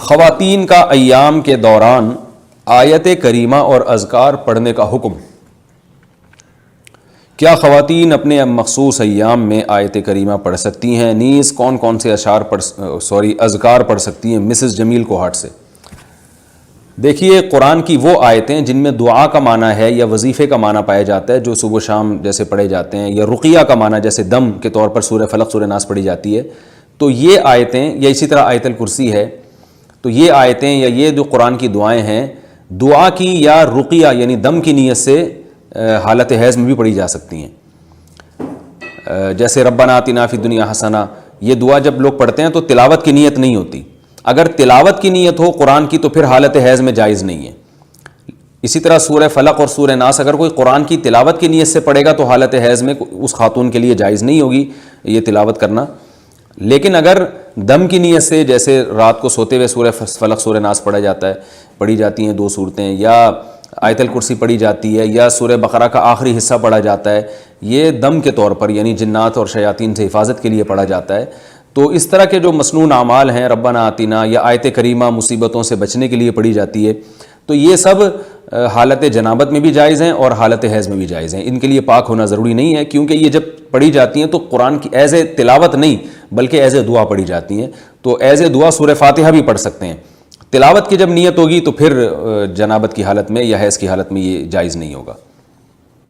خواتین کا ایام کے دوران آیت کریمہ اور اذکار پڑھنے کا حکم۔ کیا خواتین اپنے مخصوص ایام میں آیت کریمہ پڑھ سکتی ہیں؟ نیز کون کون سے اذکار پڑھ سکتی ہیں؟ مسز جمیل کوہاٹ سے۔ دیکھیے، قرآن کی وہ آیتیں جن میں دعا کا معنی ہے یا وظیفے کا معنی پایا جاتا ہے، جو صبح و شام جیسے پڑھے جاتے ہیں، یا رقیہ کا معنی جیسے دم کے طور پر سورہ فلق سورہ ناس پڑھی جاتی ہے، تو یہ آیتیں، یا اسی طرح آیت الکرسی ہے، تو یہ آیتیں یا یہ جو قرآن کی دعائیں ہیں، دعا کی یا رقیہ یعنی دم کی نیت سے حالت حیض میں بھی پڑھی جا سکتی ہیں۔ جیسے ربنا آتنا فی الدنیا حسنہ، یہ دعا جب لوگ پڑھتے ہیں تو تلاوت کی نیت نہیں ہوتی۔ اگر تلاوت کی نیت ہو قرآن کی تو پھر حالت حیض میں جائز نہیں ہے۔ اسی طرح سورہ فلق اور سورہ ناس اگر کوئی قرآن کی تلاوت کی نیت سے پڑھے گا تو حالت حیض میں اس خاتون کے لیے جائز نہیں ہوگی یہ تلاوت کرنا۔ لیکن اگر دم کی نیت سے، جیسے رات کو سوتے ہوئے سورہ فلق سورہ ناس پڑھی جاتی ہیں 2 صورتیں، یا آیت الکرسی پڑھی جاتی ہے، یا سورہ بقرہ کا آخری حصہ پڑھا جاتا ہے، یہ دم کے طور پر یعنی جنات اور شیاطین سے حفاظت کے لیے پڑھا جاتا ہے، تو اس طرح کے جو مسنون اعمال ہیں، ربنا آتنا یا آیت کریمہ مصیبتوں سے بچنے کے لیے پڑھی جاتی ہے، تو یہ سب حالت جنابت میں بھی جائز ہیں اور حالت حیض میں بھی جائز ہیں۔ ان کے لیے پاک ہونا ضروری نہیں ہے، کیونکہ یہ جب پڑھی جاتی ہیں تو قرآن کی ایز اے تلاوت نہیں بلکہ ایز اے دعا پڑھی جاتی ہیں، تو ایز اے دعا سورہ فاتحہ بھی پڑھ سکتے ہیں۔ تلاوت کی جب نیت ہوگی تو پھر جنابت کی حالت میں یا حیض کی حالت میں یہ جائز نہیں ہوگا۔